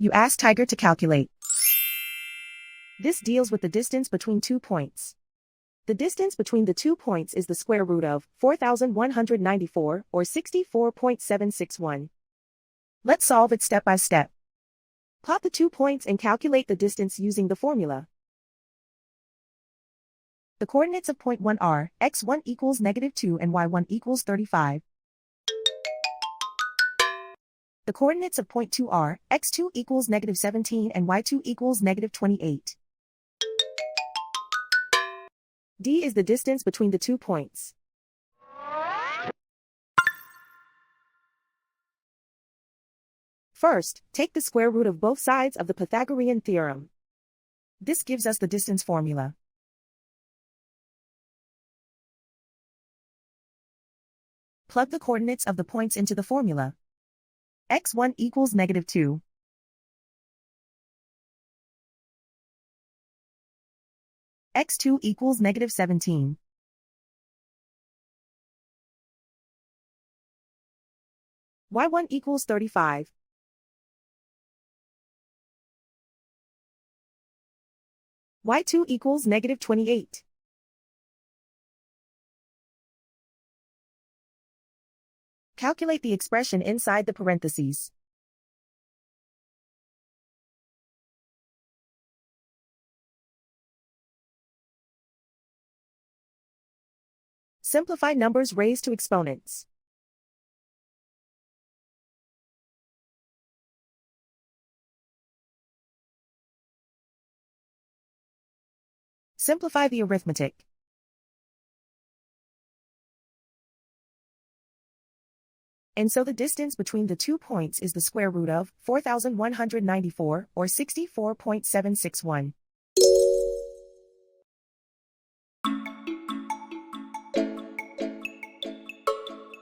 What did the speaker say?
You ask Tiger to calculate. This deals with the distance between 2 points. The distance between the 2 points is the square root of 4,194, or 64.761. Let's solve it step by step. Plot the 2 points and calculate the distance using the formula. The coordinates of point 1 are x1 equals -2 and y1 equals 35. The coordinates of point 2 are x2 equals -17 and y2 equals -28. D is the distance between the 2 points. First, take the square root of both sides of the Pythagorean theorem. This gives us the distance formula. Plug the coordinates of the points into the formula. x1 equals -2. x2 equals -17. y1 equals 35. y2 equals -28. Calculate the expression inside the parentheses. Simplify numbers raised to exponents. Simplify the arithmetic. And so the distance between the 2 points is the square root of 4,194, or 64.761.